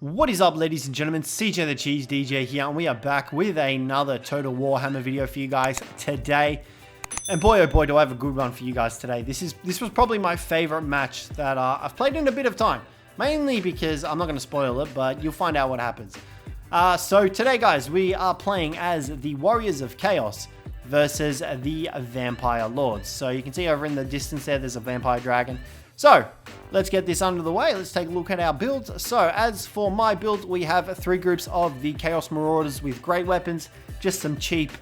What is up, ladies and gentlemen? Cjthecheesedj here, and we are back with another Total Warhammer video for you guys today. And boy, oh boy, do I have a good one for you guys today. This was probably my favorite match that I've played in a bit of time. Mainly because, I'm not going to spoil it, but you'll find out what happens. So today, guys, we are playing as the Warriors of Chaos versus the Vampire Lords. So you can see over in the distance there's a Vampire Dragon. So, let's get this under the way. Let's take a look at our builds. So, as for my build, we have three groups of the Chaos Marauders with great weapons, just some cheap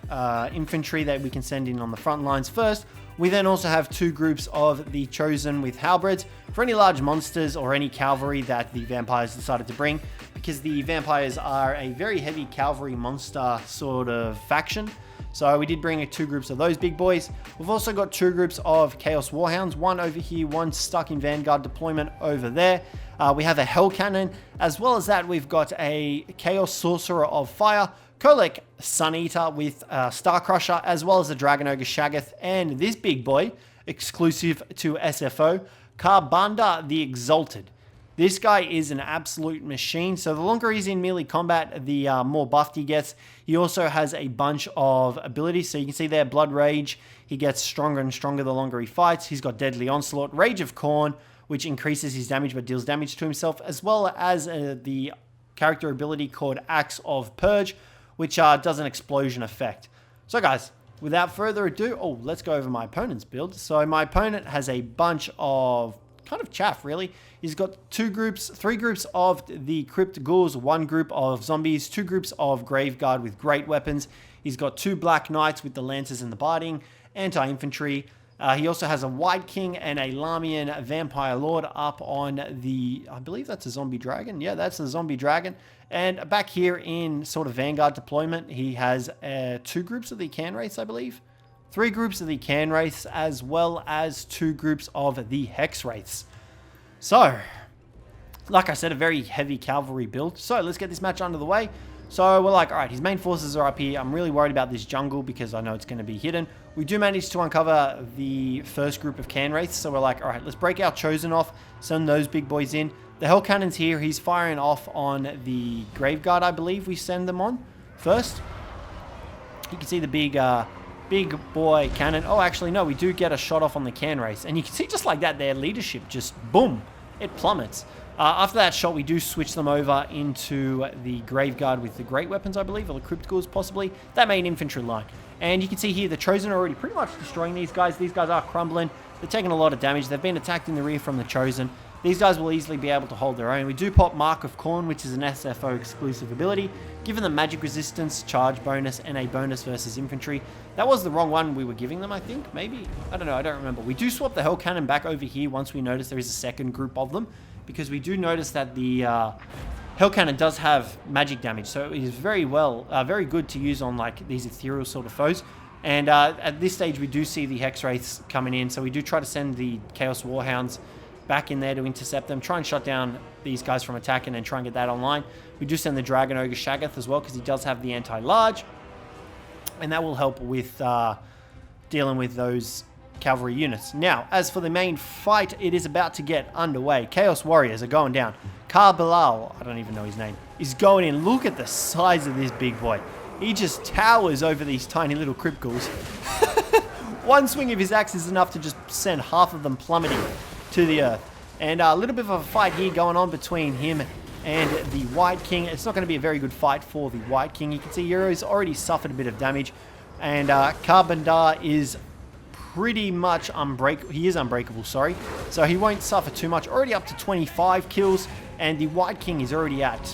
infantry that we can send in on the front lines first. We then also have two groups of the Chosen with halberds for any large monsters or any cavalry that the vampires decided to bring, because the vampires are a very heavy cavalry monster sort of faction. So we did bring two groups of those big boys. We've also got two groups of Chaos Warhounds, one over here, one stuck in Vanguard deployment over there. We have a Hell Cannon. As well as that, we've got a Chaos Sorcerer of Fire, Kolek Sun Eater with Star Crusher, as well as a Dragon Ogre Shaggoth, and this big boy, exclusive to SFO, Karbanda the Exalted. This guy is an absolute machine. So the longer he's in melee combat, the more buffed he gets. He also has a bunch of abilities. So you can see there, Blood Rage. He gets stronger and stronger the longer he fights. He's got Deadly Onslaught, Rage of Khorne, which increases his damage but deals damage to himself, as well as the character ability called Axe of Purge, which does an explosion effect. So guys, without further ado, let's go over my opponent's build. So my opponent has a bunch of kind of chaff, really. He's got three groups of the Crypt Ghouls, one group of zombies, two groups of Graveguard with great weapons. He's got two Black Knights with the Lancers and the Barding, anti-infantry. He also has a White King and a Lamian Vampire Lord up on the, I believe that's a Zombie Dragon. Yeah, that's a Zombie Dragon. And back here in sort of Vanguard deployment, he has two groups of the Khorne Wraiths, I believe. Three groups of the Khorne Wraiths, as well as two groups of the Hex Wraiths. So, like I said, a very heavy cavalry build. So, let's get this match under the way. So, we're like, alright, his main forces are up here. I'm really worried about this jungle because I know it's going to be hidden. We do manage to uncover the first group of Khorne Wraiths. So, we're like, alright, let's break our Chosen off, send those big boys in. The Hell Cannon's here. He's firing off on the Graveguard, I believe we send them on first. You can see the big boy cannon. Oh, actually, no, we do get a shot off on the Khorne Wraiths. And you can see just like that, their leadership just, boom, it plummets. After that shot, we do switch them over into the Graveguard with the great weapons, I believe, or the Crypt Ghouls, possibly. That main infantry line. And you can see here, the Chosen are already pretty much destroying these guys. These guys are crumbling. They're taking a lot of damage. They've been attacked in the rear from the Chosen. These guys will easily be able to hold their own. We do pop Mark of Khorne, which is an SFO exclusive ability, giving them magic resistance, charge bonus, and a bonus versus infantry. That was the wrong one we were giving them, I think, maybe? I don't know, I don't remember. We do swap the Hell Cannon back over here once we notice there is a second group of them, because we do notice that the Hell Cannon does have magic damage, so it is very good to use on like these ethereal sort of foes. And at this stage, we do see the Hex Wraiths coming in, so we do try to send the Chaos Warhounds back in there to intercept them, try and shut down these guys from attacking and try and get that online. We do send the Dragon Ogre Shaggoth as well, because he does have the anti-large, and that will help with dealing with those cavalry units. Now, as for the main fight, it is about to get underway. Chaos Warriors are going down. Karbalal, I don't even know his name, is going in. Look at the size of this big boy. He just towers over these tiny little Crypt Ghouls. One swing of his axe is enough to just send half of them plummeting to the earth. And a little bit of a fight here going on between him and the White King. It's not going to be a very good fight for the White King. You can see Euro's already suffered a bit of damage, and Karbanda is pretty much unbreakable. He is unbreakable, sorry. So he won't suffer too much. Already up to 25 kills, and the White King is already at,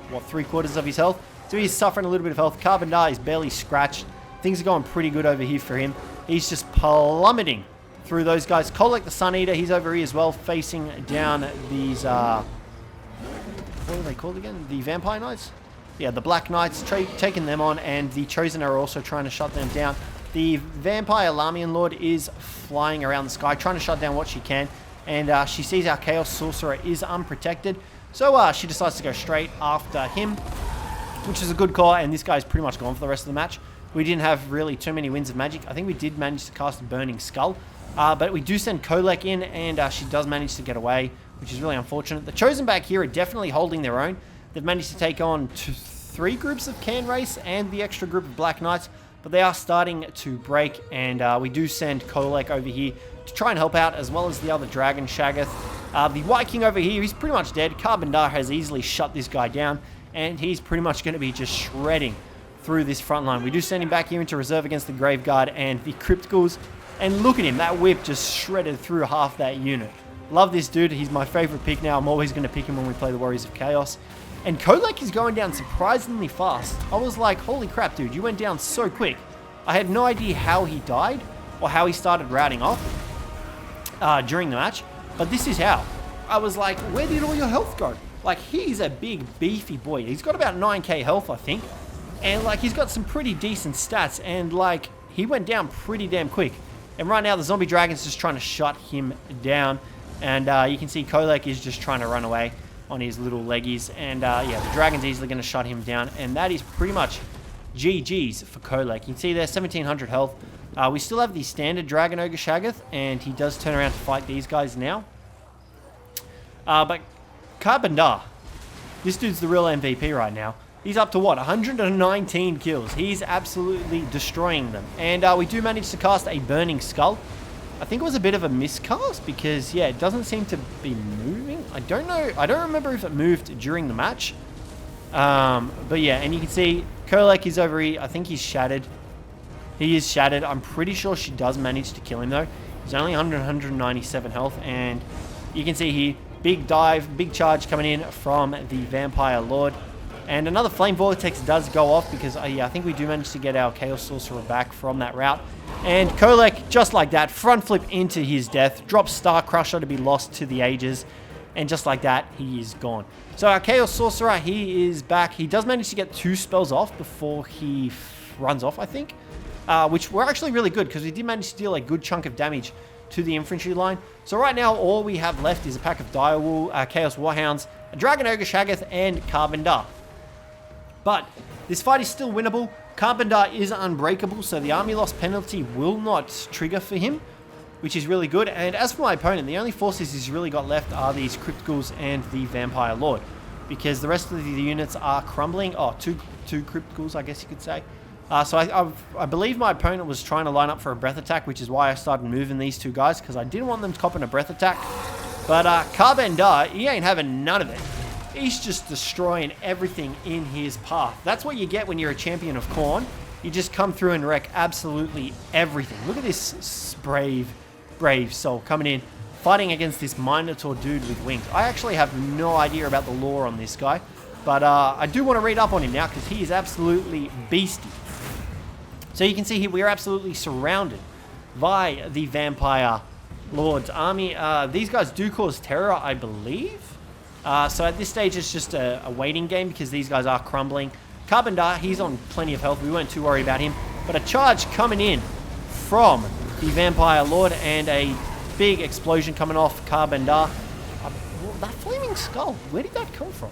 what, 3/4 of his health? So he's suffering a little bit of health. Karbanda is barely scratched. Things are going pretty good over here for him. He's just plummeting through those guys. Kolek the Sun Eater, he's over here as well, facing down these, what are they called again? The Vampire Knights? Yeah, the Black Knights, taking them on, and the Chosen are also trying to shut them down. The Vampire Lamian Lord is flying around the sky, trying to shut down what she can, and she sees our Chaos Sorcerer is unprotected, so she decides to go straight after him, which is a good call, and this guy's pretty much gone for the rest of the match. We didn't have really too many winds of magic. I think we did manage to cast a Burning Skull, but we do send Kolek in, and she does manage to get away. which is really unfortunate. The Chosen back here are definitely holding their own. They've managed to take on 3 groups of Khorne race and the extra group of Black Knights, but they are starting to break, and we do send Kholek over here to try and help out, as well as the other Dragon, Shaggoth. The White King over here, he's pretty much dead. Karbandar has easily shut this guy down, and he's pretty much going to be just shredding through this front line. We do send him back here into reserve against the Grave Guard and the Crypt Ghouls, and look at him, that whip just shredded through half that unit. Love this dude, he's my favorite pick now. I'm always going to pick him when we play the Warriors of Chaos. And Kholek is going down surprisingly fast. I was like, holy crap, dude, you went down so quick. I had no idea how he died or how he started routing off during the match, but this is how. I was like, where did all your health go? Like, he's a big, beefy boy. He's got about 9k health, I think. And, like, he's got some pretty decent stats, and, like, he went down pretty damn quick. And right now, the zombie dragon's just trying to shut him down. And you can see Kholek is just trying to run away on his little leggies. And yeah, the dragon's easily going to shut him down. And that is pretty much GG's for Kholek. You can see there, 1700 health. We still have the standard Dragon Ogre Shaggoth, and he does turn around to fight these guys now. But Karbandar, this dude's the real MVP right now. He's up to what, 119 kills. He's absolutely destroying them. And we do manage to cast a Burning Skull. I think it was a bit of a miscast because, yeah, it doesn't seem to be moving. I don't know. I don't remember if it moved during the match. But yeah, and you can see Kholek is over here. I think he's shattered. He is shattered. I'm pretty sure she does manage to kill him though. He's only 197 health, and you can see here, big dive, big charge coming in from the Vampire Lord. And another Flame Vortex does go off because, yeah, I think we do manage to get our Chaos Sorcerer back from that route. And Kholek, just like that, front flip into his death, drops Star Crusher to be lost to the ages. And just like that, he is gone. So our Chaos Sorcerer, he is back. He does manage to get 2 spells off before he runs off, I think. Which were actually really good because we did manage to deal a good chunk of damage to the infantry line. So right now, all we have left is a pack of Direwolf, Chaos Warhounds, a Dragon Ogre Shaggoth, and Karbandar. But this fight is still winnable. Karbandar is unbreakable, so the army loss penalty will not trigger for him, which is really good. And as for my opponent, the only forces he's really got left are these Crypt Ghouls and the Vampire Lord, because the rest of the units are crumbling. Oh, two Crypt Ghouls, I guess you could say. So I believe my opponent was trying to line up for a breath attack, which is why I started moving these 2 guys, because I didn't want them to cop in a breath attack. But Karbandar, he ain't having none of it. He's just destroying everything in his path. That's what you get when you're a champion of Khorne. You just come through and wreck absolutely everything. Look at this brave soul coming in, fighting against this Minotaur dude with wings. I actually have no idea about the lore on this guy, but I do want to read up on him now because he is absolutely beastie. So you can see here we are absolutely surrounded by the Vampire Lord's army. These guys do cause terror, I believe. So at this stage, it's just a waiting game because these guys are crumbling. Karbandar, he's on plenty of health. We weren't too worried about him. But a charge coming in from the Vampire Lord and a big explosion coming off Karbandar. That flaming skull, where did that come from?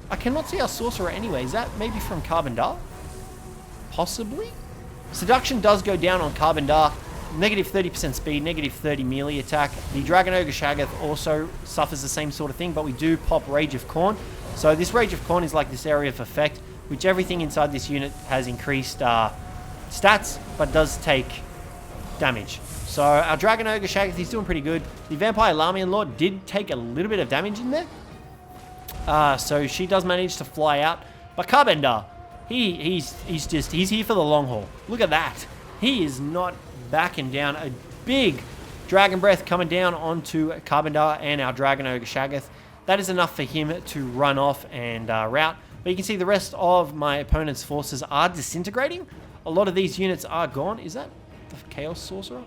I cannot see our sorcerer anyway. Is that maybe from Karbandar? Possibly? Seduction does go down on Karbandar. Negative 30% speed, negative 30 melee attack. The Dragon Ogre Shaggoth also suffers the same sort of thing, but we do pop Rage of Khorne. So this Rage of Khorne is like this area of effect, which everything inside this unit has increased stats, but does take damage. So our Dragon Ogre Shaggoth, he's doing pretty good. The Vampire Lamian Lord did take a little bit of damage in there. So she does manage to fly out. But Karbandar, he's here for the long haul. Look at that. He is not backing down. A big Dragon Breath coming down onto Karbandar and our Dragon Ogre Shaggoth. That is enough for him to run off and rout. But you can see the rest of my opponent's forces are disintegrating. A lot of these units are gone. Is that the Chaos Sorcerer?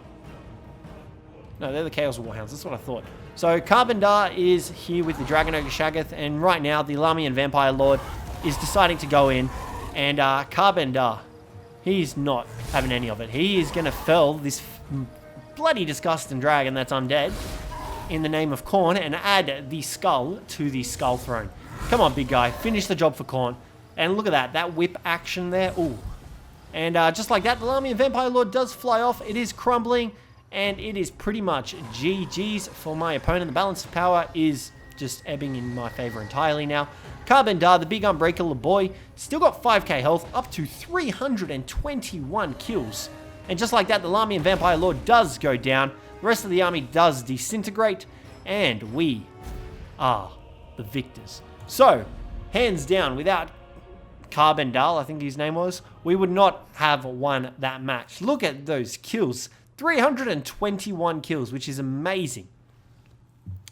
No, they're the Chaos Warhounds. That's what I thought. So Karbandar is here with the Dragon Ogre Shaggoth, and right now the Lamian Vampire Lord is deciding to go in, and Karbandar, he's not having any of it. He is going to fell this bloody disgusting dragon that's undead in the name of Khorne and add the skull to the Skull Throne. Come on, big guy. Finish the job for Khorne. And look at that. That whip action there. Ooh. And just like that, the Lamian Vampire Lord does fly off. It is crumbling. and it is pretty much GG's for my opponent. The balance of power is just ebbing in my favor entirely now. Carbondar, the big unbreakable boy, still got 5k health, up to 321 kills. And just like that, the Lamian Vampire Lord does go down. The rest of the army does disintegrate, and we are the victors. So, hands down, without Carbondar, I think his name was, we would not have won that match. Look at those kills. 321 kills, which is amazing.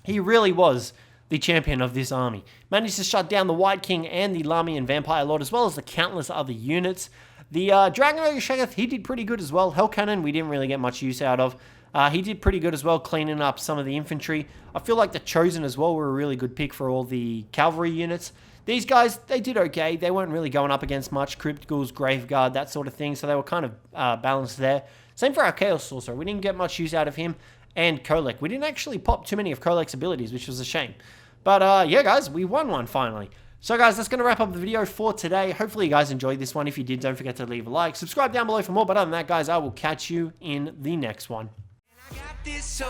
He really was the champion of this army. Managed to shut down the White King and the Lamian Vampire Lord, as well as the countless other units. The Dragon Ogre Shagath, he did pretty good as well. Hell Cannon, we didn't really get much use out of. He did pretty good as well, cleaning up some of the infantry. I feel like the Chosen as well were a really good pick for all the cavalry units. These guys, they did okay. They weren't really going up against much. Crypt Ghouls, Graveguard, that sort of thing. So they were kind of balanced there. Same for our Chaos Sorcerer. We didn't get much use out of him. And Kolek. We didn't actually pop too many of Kolek's abilities, which was a shame. But yeah, guys, we won one finally. So guys, that's going to wrap up the video for today. Hopefully you guys enjoyed this one. If you did, don't forget to leave a like. Subscribe down below for more. But other than that, guys, I will catch you in the next one. I got this